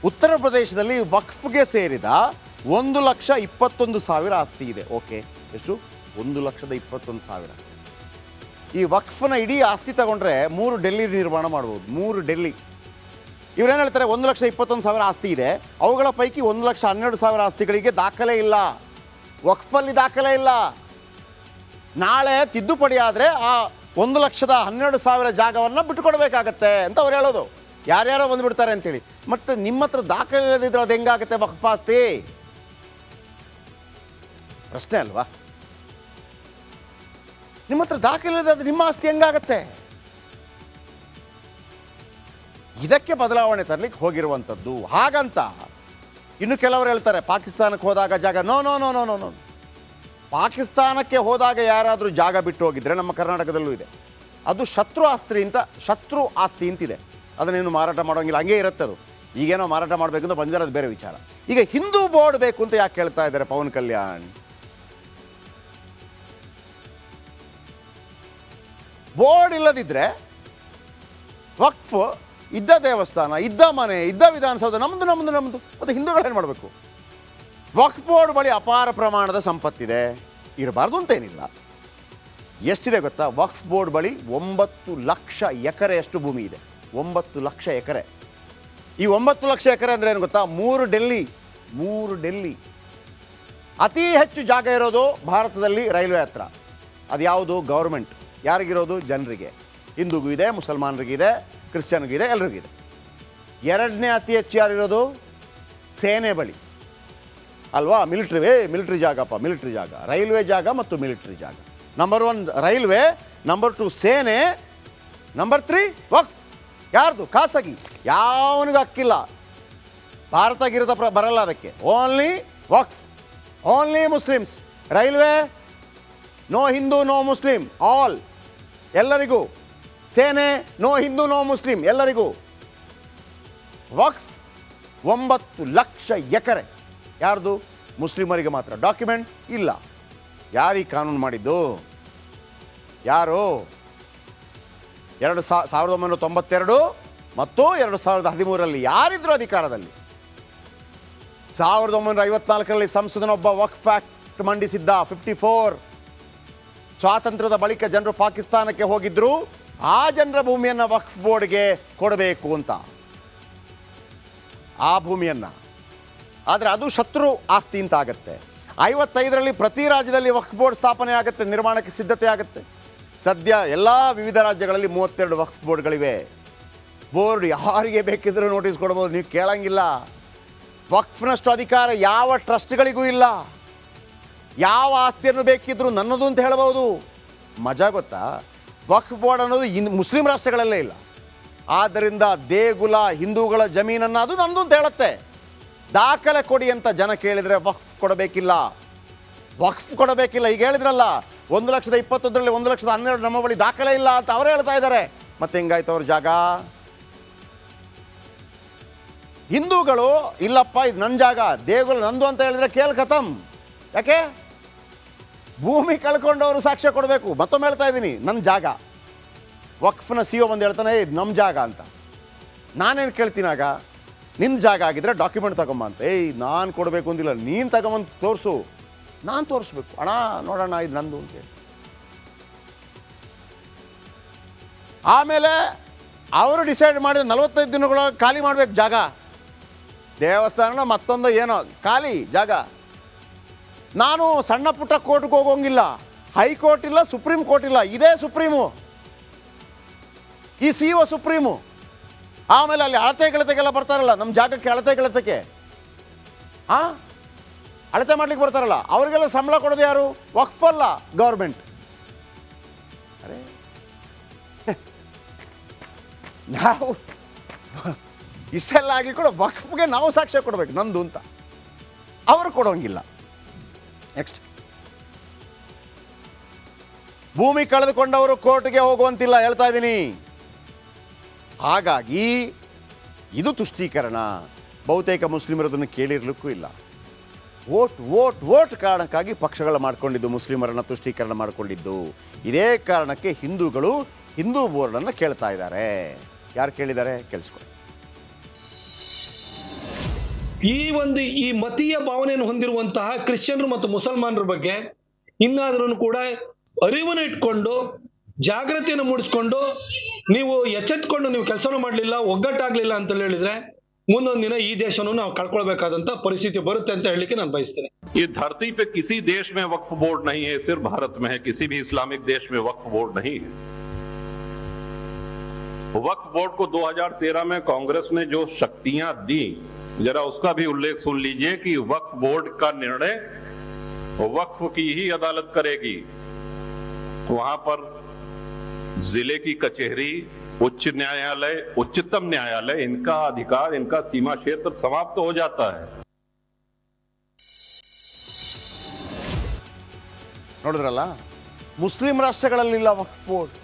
ಉತ್ತರ ಪ್ರದೇಶದಲ್ಲಿ ವಕ್ಫ್ಗೆ ಸೇರಿದ 1,21,000 ಆಸ್ತಿ ಇದೆ. ಓಕೆ, ಎಷ್ಟು? 1,21,000. ಈ ವಕ್ಫ್ನ ಇಡೀ ಆಸ್ತಿ ತಗೊಂಡ್ರೆ 3 ಡೆಲ್ಲಿ ನಿರ್ಮಾಣ ಮಾಡ್ಬೋದು. 3 ಡೆಲ್ಲಿ. ಇವರೇನು ಹೇಳ್ತಾರೆ, 1,21,000 ಆಸ್ತಿ ಇದೆ, ಅವುಗಳ ಪೈಕಿ 1,12,000 ಆಸ್ತಿಗಳಿಗೆ ದಾಖಲೆ ಇಲ್ಲ, ವಕ್ಫಲ್ಲಿ ದಾಖಲೆ ಇಲ್ಲ. ನಾಳೆ ತಿದ್ದುಪಡಿ ಆದರೆ ಆ 1,12,000 ಜಾಗವನ್ನು ಬಿಟ್ಟುಕೊಡ್ಬೇಕಾಗತ್ತೆ ಅಂತ ಅವ್ರು ಹೇಳೋದು. ಯಾರ್ಯಾರೋ ಬಂದುಬಿಡ್ತಾರೆ ಅಂತೇಳಿ. ಮತ್ತು ನಿಮ್ಮ ಹತ್ರ ದಾಖಲೆ ಇಲ್ಲದಿದ್ರೆ ಅದು ಹೆಂಗಾಗುತ್ತೆ ವಕ್ಫ್ ಆಸ್ತಿ? ಪ್ರಶ್ನೆ ಅಲ್ವಾ? ನಿಮ್ಮ ಹತ್ರ ದಾಖಲೆ ಇಲ್ಲದೆ ಅದು ನಿಮ್ಮ ಆಸ್ತಿ ಹೆಂಗಾಗತ್ತೆ? ಇದಕ್ಕೆ ಬದಲಾವಣೆ ತರಲಿಕ್ಕೆ ಹೋಗಿರುವಂಥದ್ದು. ಹಾಗಂತ ಇನ್ನು ಕೆಲವರು ಹೇಳ್ತಾರೆ ಪಾಕಿಸ್ತಾನಕ್ಕೆ ಹೋದಾಗ ಜಾಗ. No no no no no no ಪಾಕಿಸ್ತಾನಕ್ಕೆ ಹೋದಾಗ ಯಾರಾದರೂ ಜಾಗ ಬಿಟ್ಟು ಹೋಗಿದ್ರೆ ನಮ್ಮ ಕರ್ನಾಟಕದಲ್ಲೂ ಇದೆ, ಅದು ಶತ್ರು ಆಸ್ತಿ ಅಂತಿದೆ. ಅದನ್ನೇನು ಮಾರಾಟ ಮಾಡೋಂಗಿಲ್ಲ, ಹಂಗೆ ಇರುತ್ತೆ ಅದು. ಈಗೇನೋ ಮಾರಾಟ ಮಾಡಬೇಕು ಅಂತ ಬಂದಿರೋದು ಬೇರೆ ವಿಚಾರ. ಈಗ ಹಿಂದೂ ಬೋರ್ಡ್ ಬೇಕು ಅಂತ ಯಾಕೆ ಹೇಳ್ತಾ ಇದ್ದಾರೆ ಪವನ್ ಕಲ್ಯಾಣ್? ಬೋರ್ಡ್ ಇಲ್ಲದಿದ್ದರೆ ವಕ್ಫ್ ಇದ್ದ ದೇವಸ್ಥಾನ, ಇದ್ದ ಮನೆ, ಇದ್ದ ವಿಧಾನಸೌಧ ನಮ್ಮದು ನಮ್ಮದು ನಮ್ಮದು. ಮತ್ತು ಹಿಂದೂಗಳೇನು ಮಾಡಬೇಕು? ವಕ್ಫ್ ಬೋರ್ಡ್ ಬಳಿ ಅಪಾರ ಪ್ರಮಾಣದ ಸಂಪತ್ತಿದೆ, ಇರಬಾರ್ದು ಅಂತೇನಿಲ್ಲ. ಎಷ್ಟಿದೆ ಗೊತ್ತಾ? ವಕ್ಫ್ ಬೋರ್ಡ್ ಬಳಿ 9 ಲಕ್ಷ ಎಕರೆಯಷ್ಟು ಭೂಮಿ ಇದೆ. 9 ಲಕ್ಷ ಎಕರೆ. ಈ 9 ಲಕ್ಷ ಎಕರೆ ಅಂದರೆ ಏನು ಗೊತ್ತಾ? 3 ಡೆಲ್ಲಿ. ಅತಿ ಹೆಚ್ಚು ಜಾಗ ಇರೋದು ಭಾರತದಲ್ಲಿ ರೈಲ್ವೆ ಹತ್ರ. ಅದು ಯಾವುದು? ಗೌರ್ಮೆಂಟ್. ಯಾರಿಗಿರೋದು? ಜನರಿಗೆ. ಹಿಂದೂಗೂ ಇದೆ, ಮುಸಲ್ಮಾನರಿಗಿದೆ, ಕ್ರಿಶ್ಚಿಯನ್ಗಿದೆ, ಎಲ್ರಿಗಿದೆ. ಎರಡನೇ ಅತಿ ಹೆಚ್ಚು ಯಾರಿರೋದು? ಸೇನೆ ಬಳಿ ಅಲ್ವಾ? ಮಿಲಿಟ್ರಿ ಜಾಗಪ್ಪ, ಮಿಲಿಟ್ರಿ ಜಾಗ, ರೈಲ್ವೆ ಜಾಗ ಮತ್ತು ಮಿಲಿಟ್ರಿ ಜಾಗ. ನಂಬರ್ 1 ರೈಲ್ವೆ, ನಂಬರ್ 2 ಸೇನೆ, ನಂಬರ್ 3 ವಕ್ಫ್. ಯಾರ್ದು? ಖಾಸಗಿ. ಯಾವನಿಗೂ ಹಕ್ಕಿಲ್ಲ. ಭಾರತಗಿರದ ಬರಲ್ಲ ಅದಕ್ಕೆ. Only Waqf, only Muslims. Railway no Hindu no Muslim, all, ಎಲ್ಲರಿಗೂ. ಸೇನೆ ನೋ ಹಿಂದೂ ನೋ ಮುಸ್ಲಿಂ, ಎಲ್ಲರಿಗೂ. ವಕ್ಫ್ 9 ಲಕ್ಷ ಎಕರೆ. ಯಾರ್ದು? ಮುಸ್ಲಿಮರಿಗೆ ಮಾತ್ರ. ಡಾಕ್ಯುಮೆಂಟ್ ಇಲ್ಲ. ಯಾರೀ ಕಾನೂನು ಮಾಡಿದ್ದು? ಯಾರು? 1992 ಮತ್ತು 2013ರಲ್ಲಿ ಯಾರಿದ್ರು ಅಧಿಕಾರದಲ್ಲಿ? 1954ರಲ್ಲಿ ಸಂಸದನೊಬ್ಬ ವಕ್ಫ್ ಆಕ್ಟ್ ಮಂಡಿಸಿದ್ದ. 54 ಸ್ವಾತಂತ್ರ್ಯದ ಬಳಿಕ ಜನರು ಪಾಕಿಸ್ತಾನಕ್ಕೆ ಹೋಗಿದ್ರು, ಆ ಜನರ ಭೂಮಿಯನ್ನು ವಕ್ಫ್ ಬೋರ್ಡ್ಗೆ ಕೊಡಬೇಕು ಅಂತ, ಆ ಭೂಮಿಯನ್ನು. ಆದರೆ ಅದು ಶತ್ರು ಆಸ್ತಿ ಅಂತ ಆಗುತ್ತೆ. 55ರಲ್ಲಿ ಪ್ರತಿ ರಾಜ್ಯದಲ್ಲಿ ವಕ್ಫ್ ಬೋರ್ಡ್ ಸ್ಥಾಪನೆ ಆಗುತ್ತೆ, ನಿರ್ಮಾಣಕ್ಕೆ ಸಿದ್ಧತೆ ಆಗುತ್ತೆ. ಸದ್ಯ ಎಲ್ಲ ವಿವಿಧ ರಾಜ್ಯಗಳಲ್ಲಿ 32 ವಕ್ಫ್ ಬೋರ್ಡ್ಗಳಿವೆ. ಬೋರ್ಡ್ ಯಾರಿಗೆ ಬೇಕಿದ್ರೂ ನೋಟಿಸ್ ಕೊಡ್ಬೋದು, ನೀವು ಕೇಳಂಗಿಲ್ಲ. ವಕ್ಫ್ನಷ್ಟು ಅಧಿಕಾರ ಯಾವ ಟ್ರಸ್ಟ್ಗಳಿಗೂ ಇಲ್ಲ. ಯಾವ ಆಸ್ತಿಯನ್ನು ಬೇಕಿದ್ರೂ ನನ್ನದು ಅಂತ ಹೇಳ್ಬೋದು. ಮಜಾ ಗೊತ್ತಾ? ವಕ್ಫ್ ಬೋರ್ಡ್ ಅನ್ನೋದು ಮುಸ್ಲಿಂ ರಾಷ್ಟ್ರಗಳಲ್ಲೇ ಇಲ್ಲ. ಆದ್ದರಿಂದ ದೇಗುಲ, ಹಿಂದೂಗಳ ಜಮೀನನ್ನು ಅದು ನನ್ನದು ಅಂತ ಹೇಳುತ್ತೆ. ದಾಖಲೆ ಕೊಡಿ ಅಂತ ಜನ ಕೇಳಿದರೆ ವಕ್ಫ್ ಕೊಡಬೇಕಿಲ್ಲ. ಈಗ ಹೇಳಿದ್ರಲ್ಲ 1,20,000ರಲ್ಲಿ 1,12,000 ನಮ್ಮ ಬಳಿ ದಾಖಲೆ ಇಲ್ಲ ಅಂತ ಅವರೇ ಹೇಳ್ತಾ ಇದ್ದಾರೆ. ಮತ್ತೆ ಹೆಂಗಾಯ್ತು ಅವ್ರ ಜಾಗ? ಹಿಂದೂಗಳು ಇಲ್ಲಪ್ಪ ಇದು ನನ್ನ ಜಾಗ, ದೇಗುಲ ನಂದು ಅಂತ ಹೇಳಿದ್ರೆ ಕೇಲ್ ಖತಮ್. ಯಾಕೆ? ಭೂಮಿ ಕಳ್ಕೊಂಡವರು ಸಾಕ್ಷ್ಯ ಕೊಡಬೇಕು. ಮತ್ತೊಮ್ಮೆ ಹೇಳ್ತಾ ಇದ್ದೀನಿ, ನನ್ನ ಜಾಗ. ವಕ್ಫ್ನ CEO ಬಂದು ಹೇಳ್ತಾನೆ ಇದು ನಮ್ಮ ಜಾಗ ಅಂತ. ನಾನೇನು ಕೇಳ್ತೀನಾಗ? ನಿನ್ನ ಜಾಗ ಆಗಿದ್ರೆ ಡಾಕ್ಯುಮೆಂಟ್ ತಗೊಂಬ ಅಂತ. ನಾನು ಕೊಡಬೇಕು ಅಂತಿಲ್ಲ, ನೀನು ತಗೊಂಬಂದು ತೋರಿಸು, ನಾನು ತೋರಿಸ್ಬೇಕು. ಅಣ್ಣ ನೋಡೋಣ ಇದು ನಂದು ಅಂತೇಳಿ. ಆಮೇಲೆ ಅವರು ಡಿಸೈಡ್ ಮಾಡಿದ 45 ದಿನಗಳೊಳಗೆ ಖಾಲಿ ಮಾಡಬೇಕು ಜಾಗ. ದೇವಸ್ಥಾನ ಮತ್ತೊಂದು ಏನೋ ಖಾಲಿ ಜಾಗ. ನಾನು ಸಣ್ಣ ಪುಟ್ಟ ಕೋರ್ಟ್ಗೆ ಹೋಗೋಂಗಿಲ್ಲ. ಹೈಕೋರ್ಟ್ ಇಲ್ಲ, ಸುಪ್ರೀಂ ಕೋರ್ಟ್ ಇಲ್ಲ, ಇದೇ ಸುಪ್ರೀಮು. ಈ CEO ಸುಪ್ರೀಮು. ಆಮೇಲೆ ಅಲ್ಲಿ ಅಳತೆ ಗೆಳತೆಗೆಲ್ಲ ಬರ್ತಾರಲ್ಲ, ನಮ್ಮ ಜಾಗಕ್ಕೆ ಅಳತೆ ಗೆಳತೆಗೆ ಅಳತೆ ಮಾಡ್ಲಿಕ್ಕೆ ಬರ್ತಾರಲ್ಲ, ಅವರಿಗೆಲ್ಲ ಸಂಬಳ ಕೊಡೋದು ಯಾರು? ವಕ್ಫ್ ಅಲ್ಲ, ಗೌರ್ಮೆಂಟ್. ಅರೆ ನಾವು ಇಷ್ಟೆಲ್ಲ ಆಗಿ ಕೂಡ ವಕ್ಫ್ಗೆ ನಾವು ಸಾಕ್ಷ್ಯ ಕೊಡಬೇಕು ನಂದು ಅಂತ. ಅವರು ಕೊಡೋಂಗಿಲ್ಲ. ನೆಕ್ಸ್ಟ್, ಭೂಮಿ ಕಳೆದುಕೊಂಡವರು ಕೋರ್ಟ್ಗೆ ಹೋಗುವಂತಿಲ್ಲ, ಹೇಳ್ತಾ ಇದ್ದೀನಿ. ಹಾಗಾಗಿ ಇದು ತುಷ್ಟೀಕರಣ. ಬಹುತೇಕ ಮುಸ್ಲಿಮರು ಅದನ್ನು ಕೇಳಿರ್ಲಿಕ್ಕೂ ಇಲ್ಲ. ವೋಟ್ ಕಾರಣಕ್ಕಾಗಿ ಪಕ್ಷಗಳು ಮಾಡಿಕೊಂಡಿದ್ದು, ಮುಸ್ಲಿಮರನ್ನು ತುಷ್ಟೀಕರಣ ಮಾಡಿಕೊಂಡಿದ್ದು. ಇದೇ ಕಾರಣಕ್ಕೆ ಹಿಂದೂಗಳು ಹಿಂದೂ ಬೋರ್ಡನ್ನು ಕೇಳ್ತಾ ಇದ್ದಾರೆ. ಯಾರು ಕೇಳಿದ್ದಾರೆ? ಕೇಳಿಸ್ಕೊಳ್ಳಿ. ಈ ಮತೀಯ ಭಾವನೆಯನ್ನು ಹೊಂದಿರುವಂತಹ ಕ್ರಿಶ್ಚಿಯನ್ರು ಮತ್ತು ಮುಸಲ್ಮಾನರ ಬಗ್ಗೆ ಇನ್ನಾದ್ರೂ ಕೂಡ ಅರಿವನ್ನು ಇಟ್ಕೊಂಡು ಜಾಗೃತಿಯನ್ನು ಮೂಡಿಸ್ಕೊಂಡು ನೀವು ಎಚ್ಚೆತ್ಕೊಂಡು ನೀವು ಕೆಲಸನೂ ಮಾಡಲಿಲ್ಲ, ಒಗ್ಗಟ್ಟಾಗ್ಲಿಲ್ಲ ಅಂತ ಹೇಳಿದ್ರೆ ಮುಂದೊಂದು ದಿನ ಈ ದೇಶವನ್ನು ನಾವು ಕಳ್ಕೊಳ್ಬೇಕಾದಂತ ಪರಿಸ್ಥಿತಿ ಬರುತ್ತೆ ಅಂತ ಹೇಳಲಿಕ್ಕೆ ನಾನು ಬಯಸ್ತೇನೆ. ये धरती पे किसी देश में वक्फ बोर्ड नहीं है, सिर्फ भारत में है. किसी भी इस्लामिक देश में वक्फ बोर्ड नहीं है. वक्फ बोर्ड को 2013 में कांग्रेस ने जो शक्तियां दी, जरा उसका भी उल्लेख सुन लीजिए कि वक्फ बोर्ड का निर्णय वक्फ की ही अदालत करेगी. वहां पर जिले की कचहरी, उच्च न्यायालय, उच्चतम न्यायालय, इनका अधिकार, इनका सीमा क्षेत्र समाप्त हो जाता है. ನೋಡಿದ್ರಲ್ಲ, ಮುಸ್ಲಿಂ ರಾಷ್ಟ್ರಗಳಲ್ಲಿಲ್ಲ ವಕ್ಫ್ ಬೋರ್ಡ್.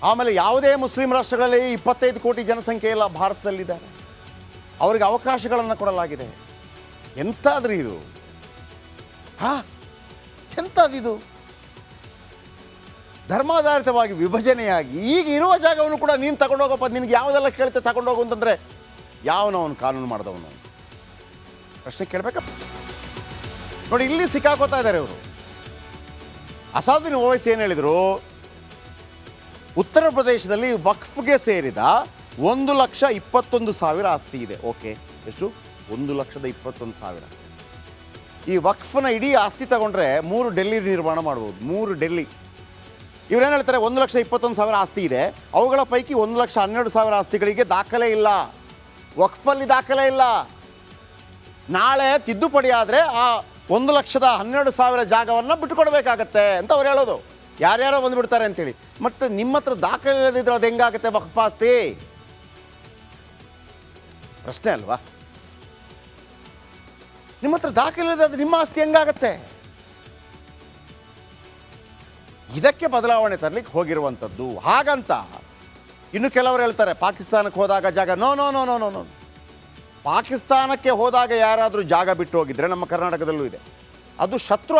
ಆಮೇಲೆ ಯಾವುದೇ ಮುಸ್ಲಿಂ ರಾಷ್ಟ್ರಗಳಲ್ಲಿ 25 ಕೋಟಿ ಜನಸಂಖ್ಯೆ ಇಲ್ಲ, ಭಾರತದಲ್ಲಿದ್ದಾರೆ. ಅವರಿಗೆ ಅವಕಾಶಗಳನ್ನು ಕೊಡಲಾಗಿದೆ. ಎಂತಾದ್ರಿ ಇದು? ಎಂಥದ್ದಿದು? ಧರ್ಮಾಧಾರಿತವಾಗಿ ವಿಭಜನೆಯಾಗಿ ಈಗ ಇರುವ ಜಾಗವನ್ನು ಕೂಡ ನೀನು ತಗೊಂಡೋಗಪ್ಪ, ನಿನಗೆ ಯಾವುದೆಲ್ಲ ಕೇಳ್ತೆ ತಗೊಂಡೋಗು ಅಂತಂದರೆ ಯಾವನವನು ಕಾನೂನು ಮಾಡಿದವನು? ಪ್ರಶ್ನೆ ಕೇಳಬೇಕಪ್ಪ. ನೋಡಿ, ಇಲ್ಲಿ ಸಿಕ್ಕಾಕೋತಾ ಇದ್ದಾರೆ ಇವರು. ಅಸಾದುದ್ದೀನ್ ಓವೈಸಿ ಏನು ಹೇಳಿದರು? ಉತ್ತರ ಪ್ರದೇಶದಲ್ಲಿ ವಕ್ಫ್ಗೆ ಸೇರಿದ 1,21,000 ಆಸ್ತಿ ಇದೆ. ಓಕೆ, ಎಷ್ಟು? 1,21,000. ಈ ವಕ್ಫ್ನ ಇಡೀ ಆಸ್ತಿ ತಗೊಂಡ್ರೆ 3 ಡೆಲ್ಲಿ ನಿರ್ಮಾಣ ಮಾಡ್ಬೋದು. 3 ಡೆಲ್ಲಿ. ಇವರೇನು ಹೇಳ್ತಾರೆ? 1,21,000 ಆಸ್ತಿ ಇದೆ, ಅವುಗಳ ಪೈಕಿ 1,12,000 ಆಸ್ತಿಗಳಿಗೆ ದಾಖಲೆ ಇಲ್ಲ, ವಕ್ಫಲ್ಲಿ ದಾಖಲೆ ಇಲ್ಲ. ನಾಳೆ ತಿದ್ದುಪಡಿ ಆದರೆ ಆ 1,12,000 ಜಾಗವನ್ನು ಬಿಟ್ಟುಕೊಡ್ಬೇಕಾಗತ್ತೆ ಅಂತ ಅವ್ರು ಹೇಳೋದು. ಯಾರ್ಯಾರೋ ಬಂದುಬಿಡ್ತಾರೆ ಅಂತೇಳಿ. ಮತ್ತು ನಿಮ್ಮ ಹತ್ರ ದಾಖಲೆ ಇಲ್ಲದಿದ್ರೆ ಅದು ಹೆಂಗಾಗುತ್ತೆ ವಕ್ಫ್ ಆಸ್ತಿ? ಪ್ರಶ್ನೆ ಅಲ್ವಾ? ನಿಮ್ಮ ಹತ್ರ ದಾಖಲೆ ಇಲ್ಲದೆ ಅದು ನಿಮ್ಮ ಆಸ್ತಿ ಹೆಂಗಾಗತ್ತೆ? ಇದಕ್ಕೆ ಬದಲಾವಣೆ ತರಲಿಕ್ಕೆ ಹೋಗಿರುವಂಥದ್ದು. ಹಾಗಂತ ಇನ್ನು ಕೆಲವರು ಹೇಳ್ತಾರೆ ಪಾಕಿಸ್ತಾನಕ್ಕೆ ಹೋದಾಗ ಜಾಗ. No no no no no no ಪಾಕಿಸ್ತಾನಕ್ಕೆ ಹೋದಾಗ ಯಾರಾದರೂ ಜಾಗ ಬಿಟ್ಟು ಹೋಗಿದ್ರೆ ನಮ್ಮ ಕರ್ನಾಟಕದಲ್ಲೂ ಇದೆ. ಅದು ಶತ್ರು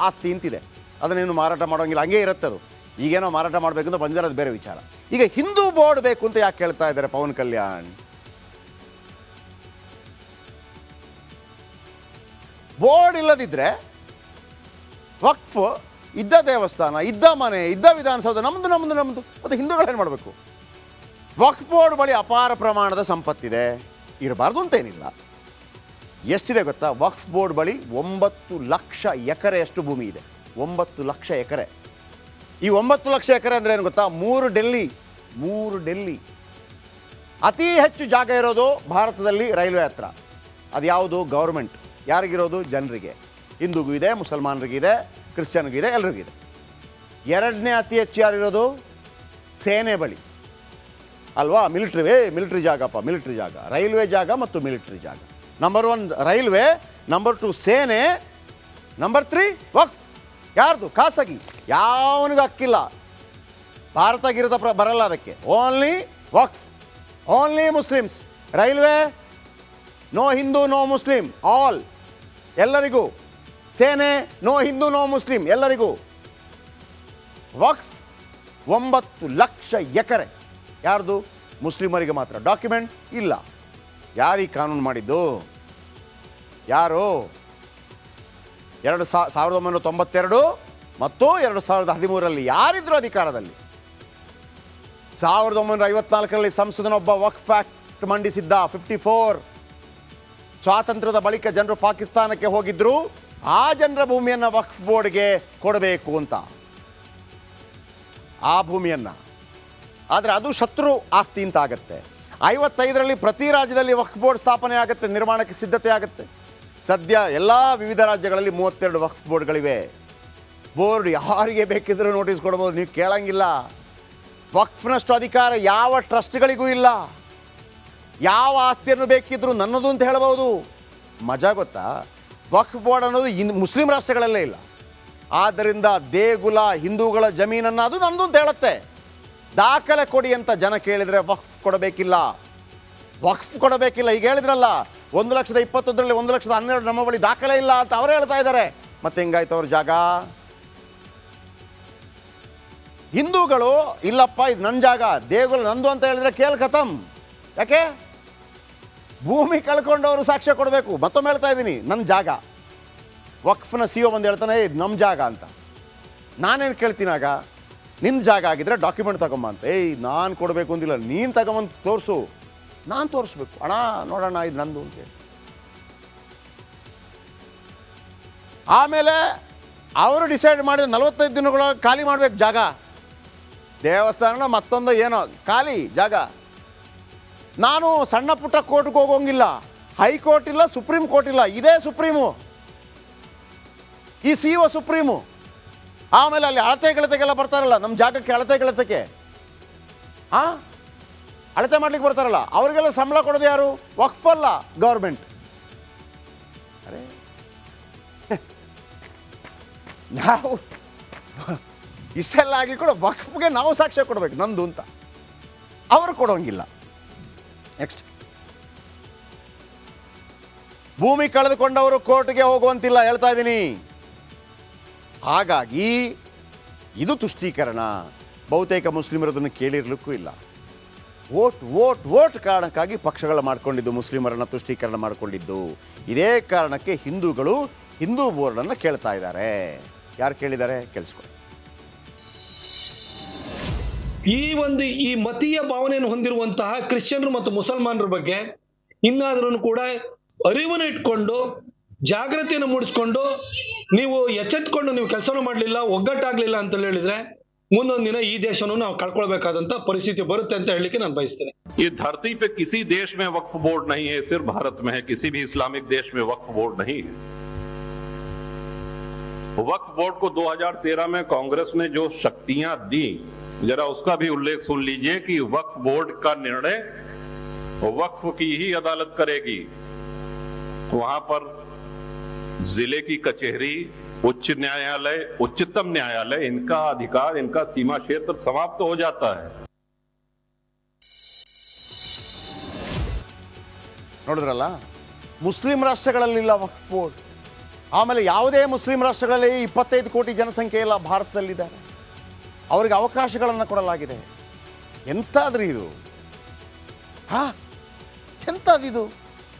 ಆಸ್ತಿ ಅಂತಿದೆ. ಅದನ್ನೇನು ಮಾರಾಟ ಮಾಡೋಂಗಿಲ್ಲ, ಹಂಗೆ ಇರುತ್ತೆ ಅದು. ಈಗೇನೋ ಮಾರಾಟ ಮಾಡಬೇಕು ಅಂತ ಬಂದಿರೋದು ಬೇರೆ ವಿಚಾರ. ಈಗ ಹಿಂದೂ ಬೋರ್ಡ್ ಬೇಕು ಅಂತ ಯಾಕೆ ಹೇಳ್ತಾ ಇದ್ದಾರೆ ಪವನ್ ಕಲ್ಯಾಣ್? ಬೋರ್ಡ್ ಇಲ್ಲದಿದ್ದರೆ ವಕ್ಫ್ ಇದ್ದ ದೇವಸ್ಥಾನ, ಇದ್ದ ಮನೆ, ಇದ್ದ ವಿಧಾನಸೌಧ ನಮ್ಮದು ನಮ್ಮದು ನಮ್ಮದು ಮತ್ತು ಹಿಂದೂಗಳೇನು ಮಾಡಬೇಕು? ವಕ್ಫ್ ಬೋರ್ಡ್ ಬಳಿ ಅಪಾರ ಪ್ರಮಾಣದ ಸಂಪತ್ತಿದೆ, ಇರಬಾರ್ದು ಅಂತೇನಿಲ್ಲ. ಎಷ್ಟಿದೆ ಗೊತ್ತಾ? ವಕ್ಫ್ ಬೋರ್ಡ್ ಬಳಿ 9 ಲಕ್ಷ ಎಕರೆಯಷ್ಟು ಭೂಮಿ ಇದೆ. 9 ಲಕ್ಷ ಎಕರೆ. ಈ 9 ಲಕ್ಷ ಎಕರೆ ಅಂದರೆ ಏನು ಗೊತ್ತಾ? 3 ಡೆಲ್ಲಿ. ಅತಿ ಹೆಚ್ಚು ಜಾಗ ಇರೋದು ಭಾರತದಲ್ಲಿ ರೈಲ್ವೆ ಹತ್ರ. ಅದು ಯಾವುದು? ಗೌರ್ಮೆಂಟ್. ಯಾರಿಗಿರೋದು? ಜನರಿಗೆ. ಹಿಂದೂಗೂ ಇದೆ, ಮುಸಲ್ಮಾನರಿಗಿದೆ, ಕ್ರಿಶ್ಚಿಯನ್ಗಿದೆ, ಎಲ್ರಿಗಿದೆ. ಎರಡನೇ ಅತಿ ಹೆಚ್ಚು ಯಾರಿರೋದು? ಸೇನೆ ಬಳಿ ಅಲ್ವಾ? ಮಿಲಿಟ್ರಿ ಜಾಗಪ್ಪ, ಮಿಲಿಟ್ರಿ ಜಾಗ, ರೈಲ್ವೆ ಜಾಗ ಮತ್ತು ಮಿಲಿಟ್ರಿ ಜಾಗ. ನಂಬರ್ 1 ರೈಲ್ವೆ, ನಂಬರ್ 2 ಸೇನೆ, ನಂಬರ್ 3 ವಕ್ಫ್. ಯಾರ್ದು? ಖಾಸಗಿ. ಯಾವನಿಗೂ ಹಕ್ಕಿಲ್ಲ. ಭಾರತಗಿರದ ಬರಲ್ಲ ಅದಕ್ಕೆ. Only Waqf, only Muslims. Railway no Hindu no Muslim, all, ಎಲ್ಲರಿಗೂ. ಸೇನೆ ನೋ ಹಿಂದೂ ನೋ ಮುಸ್ಲಿಂ, ಎಲ್ಲರಿಗೂ. ವಕ್ಫ್ 9 ಲಕ್ಷ ಎಕರೆ. ಯಾರ್ದು? ಮುಸ್ಲಿಮರಿಗೆ ಮಾತ್ರ. ಡಾಕ್ಯುಮೆಂಟ್ ಇಲ್ಲ. ಯಾರೀ ಕಾನೂನು ಮಾಡಿದ್ದು? ಯಾರು? 1992 ಮತ್ತು 2013ರಲ್ಲಿ ಯಾರಿದ್ರು ಅಧಿಕಾರದಲ್ಲಿ? 1954ರಲ್ಲಿ ಸಂಸದನೊಬ್ಬ ವಕ್ಫ್ ಆಕ್ಟ್ ಮಂಡಿಸಿದ್ದ. 54 ಸ್ವಾತಂತ್ರ್ಯದ ಬಳಿಕ ಜನರು ಪಾಕಿಸ್ತಾನಕ್ಕೆ ಹೋಗಿದ್ರು, ಆ ಜನರ ಭೂಮಿಯನ್ನು ವಕ್ಫ್ ಬೋರ್ಡ್ಗೆ ಕೊಡಬೇಕು ಅಂತ, ಆ ಭೂಮಿಯನ್ನು. ಆದರೆ ಅದು ಶತ್ರು ಆಸ್ತಿ ಅಂತ ಆಗುತ್ತೆ. 55ರಲ್ಲಿ ಪ್ರತಿ ರಾಜ್ಯದಲ್ಲಿ ವಕ್ಫ್ ಬೋರ್ಡ್ ಸ್ಥಾಪನೆ ಆಗುತ್ತೆ, ನಿರ್ಮಾಣಕ್ಕೆ ಸಿದ್ಧತೆ ಆಗುತ್ತೆ. ಸದ್ಯ ಎಲ್ಲ ವಿವಿಧ ರಾಜ್ಯಗಳಲ್ಲಿ 32 ವಕ್ಫ್ ಬೋರ್ಡ್ಗಳಿವೆ. ಬೋರ್ಡ್ ಯಾರಿಗೆ ಬೇಕಿದ್ರೂ ನೋಟಿಸ್ ಕೊಡ್ಬೋದು, ನೀವು ಕೇಳಂಗಿಲ್ಲ. ವಕ್ಫ್ನಷ್ಟು ಅಧಿಕಾರ ಯಾವ ಟ್ರಸ್ಟ್ಗಳಿಗೂ ಇಲ್ಲ. ಯಾವ ಆಸ್ತಿಯನ್ನು ಬೇಕಿದ್ರೂ ನನ್ನದು ಅಂತ ಹೇಳ್ಬೋದು. ಮಜಾ ಗೊತ್ತಾ? ವಕ್ಫ್ ಬೋರ್ಡ್ ಅನ್ನೋದು ಮುಸ್ಲಿಂ ರಾಷ್ಟ್ರಗಳಲ್ಲೇ ಇಲ್ಲ. ಆದ್ದರಿಂದ ದೇಗುಲ, ಹಿಂದೂಗಳ ಜಮೀನನ್ನು ಅದು ನನ್ನದು ಅಂತ ಹೇಳುತ್ತೆ. ದಾಖಲೆ ಕೊಡಿ ಅಂತ ಜನ ಕೇಳಿದರೆ ವಕ್ಫ್ ಕೊಡಬೇಕಿಲ್ಲ. ಈಗ ಹೇಳಿದ್ರಲ್ಲ, 1,21,000ರಲ್ಲಿ 1,12,000 ನಮ್ಮ ಬಳಿ ದಾಖಲೆ ಇಲ್ಲ ಅಂತ ಅವರೇ ಹೇಳ್ತಾ ಇದ್ದಾರೆ. ಮತ್ತೆ ಹೆಂಗಾಯ್ತು ಅವ್ರ ಜಾಗ? ಹಿಂದೂಗಳು ಇಲ್ಲಪ್ಪ ಇದು ನನ್ನ ಜಾಗ, ದೇಗುಲ ನಂದು ಅಂತ ಹೇಳಿದ್ರೆ ಕೇಲ್ ಖತಮ್. ಯಾಕೆ? ಭೂಮಿ ಕಳ್ಕೊಂಡವರು ಸಾಕ್ಷ್ಯ ಕೊಡಬೇಕು. ಮತ್ತೊಮ್ಮೆ ಹೇಳ್ತಾ ಇದ್ದೀನಿ, ನನ್ನ ಜಾಗ. ವಕ್ಫ್ನ CEO ಬಂದು ಹೇಳ್ತಾನೆ ಇದು ನಮ್ಮ ಜಾಗ ಅಂತ. ನಾನೇನು ಕೇಳ್ತೀನಾಗ, ನಿನ್ನ ಜಾಗ ಆಗಿದ್ರೆ ಡಾಕ್ಯುಮೆಂಟ್ ತಗೊಂಬ ಅಂತ. ನಾನು ಕೊಡಬೇಕು ಅಂತಿಲ್ಲ, ನೀನು ತಗೊಂಬಂದು ತೋರಿಸು, ನಾನು ತೋರಿಸ್ಬೇಕು. ಅಣ್ಣ ನೋಡೋಣ ಇದು ನಂದು ಅಂತೇಳಿ. ಆಮೇಲೆ ಅವರು ಡಿಸೈಡ್ ಮಾಡಿದ 45 ದಿನಗಳೊಳಗೆ ಖಾಲಿ ಮಾಡಬೇಕು ಜಾಗ. ದೇವಸ್ಥಾನ ಮತ್ತೊಂದು ಏನೋ ಖಾಲಿ ಜಾಗ. ನಾನು ಸಣ್ಣ ಪುಟ್ಟ ಕೋರ್ಟ್ಗೆ ಹೋಗೋಂಗಿಲ್ಲ. ಹೈಕೋರ್ಟ್ ಇಲ್ಲ, ಸುಪ್ರೀಂ ಕೋರ್ಟ್ ಇಲ್ಲ, ಇದೇ ಸುಪ್ರೀಮು. ಈ CEO ಸುಪ್ರೀಮು. ಆಮೇಲೆ ಅಲ್ಲಿ ಅಳತೆ ಗೆಳತೆಗೆಲ್ಲ ಬರ್ತಾರಲ್ಲ, ನಮ್ಮ ಜಾಗಕ್ಕೆ ಅಳತೆ ಗೆಳತೆಗೆ ಅಳತೆ ಮಾಡ್ಲಿಕ್ಕೆ ಬರ್ತಾರಲ್ಲ, ಅವರಿಗೆಲ್ಲ ಸಂಬಳ ಕೊಡೋದು ಯಾರು? ವಕ್ಫ್ ಅಲ್ಲ, ಗೌರ್ಮೆಂಟ್. ಅರೆ ನಾವು ಇಷ್ಟೆಲ್ಲ ಆಗಿ ಕೂಡ ವಕ್ಫ್ಗೆ ನಾವು ಸಾಕ್ಷ್ಯ ಕೊಡಬೇಕು ನಂದು ಅಂತ. ಅವರು ಕೊಡೋಂಗಿಲ್ಲ. ನೆಕ್ಸ್ಟ್, ಭೂಮಿ ಕಳೆದುಕೊಂಡವರು ಕೋರ್ಟ್ಗೆ ಹೋಗುವಂತಿಲ್ಲ ಹೇಳ್ತಾ ಇದ್ದೀನಿ. ಹಾಗಾಗಿ ಇದು ತುಷ್ಟೀಕರಣ. ಬಹುತೇಕ ಮುಸ್ಲಿಮರು ಅದನ್ನು ಕೇಳಿರ್ಲಿಕ್ಕೂ ಇಲ್ಲ. ವೋಟ್ ಕಾರಣಕ್ಕಾಗಿ ಪಕ್ಷಗಳು ಮಾಡಿಕೊಂಡಿದ್ದು, ಮುಸ್ಲಿಮರನ್ನು ತುಷ್ಟೀಕರಣ ಮಾಡಿಕೊಂಡಿದ್ದು. ಇದೇ ಕಾರಣಕ್ಕೆ ಹಿಂದೂಗಳು ಹಿಂದೂ ಬೋರ್ಡನ್ನು ಕೇಳ್ತಾ ಇದ್ದಾರೆ. ಯಾರು ಕೇಳಿದ್ದಾರೆ ಕೇಳಿಸ್ಕೊಳ್ಳಿ. ಈ ಮತೀಯ ಭಾವನೆಯನ್ನು ಹೊಂದಿರುವಂತಹ ಕ್ರಿಶ್ಚಿಯನ್ರು ಮತ್ತು ಮುಸಲ್ಮಾನರ ಬಗ್ಗೆ ಇನ್ನಾದ್ರೂ ಕೂಡ ಅರಿವನ್ನು ಇಟ್ಕೊಂಡು ಜಾಗೃತಿಯನ್ನು ಮೂಡಿಸ್ಕೊಂಡು ನೀವು ಎಚ್ಚೆತ್ಕೊಂಡು ನೀವು ಕೆಲಸನೂ ಮಾಡಲಿಲ್ಲ, ಒಗ್ಗಟ್ಟಾಗ್ಲಿಲ್ಲ ಅಂತ ಹೇಳಿದ್ರೆ ಮುಂದೊಂದು ದಿನ ಈ ದೇಶವನ್ನು ನಾವು ಕಳ್ಕೊಳ್ಬೇಕಾದಂತ ಪರಿಸ್ಥಿತಿ ಬರುತ್ತೆ ಅಂತ ಹೇಳಲಿಕ್ಕೆ ನಾನು ಬಯಸ್ತೇನೆ. ये धरती पे किसी देश में वक्फ बोर्ड नहीं है, सिर्फ भारत में है. किसी भी इस्लामिक देश में वक्फ बोर्ड नहीं है. वक्फ बोर्ड को 2013 में कांग्रेस ने जो शक्तियां दी, जरा उसका भी उल्लेख सुन लीजिए कि वक्फ बोर्ड का निर्णय वक्फ की ही अदालत करेगी. वहां पर जिले की कचहरी, उच्च न्यायालय, उच्चतम न्यायालय, इनका अधिकार, इनका सीमा क्षेत्र समाप्त हो जाता है. ನೋಡಿದ್ರಲ್ಲ, ಮುಸ್ಲಿಂ ರಾಷ್ಟ್ರಗಳಲ್ಲಿಲ್ಲ ವಕ್ಫ್ ಬೋರ್ಡ್. ಆಮೇಲೆ ಯಾವುದೇ ಮುಸ್ಲಿಂ ರಾಷ್ಟ್ರಗಳಲ್ಲಿ 25 ಕೋಟಿ ಜನಸಂಖ್ಯೆ ಇಲ್ಲ, ಭಾರತದಲ್ಲಿದ್ದಾರೆ. ಅವರಿಗೆ ಅವಕಾಶಗಳನ್ನು ಕೊಡಲಾಗಿದೆ. ಎಂತಾದ್ರಿ ಇದು? ಎಂಥದ್ದಿದು?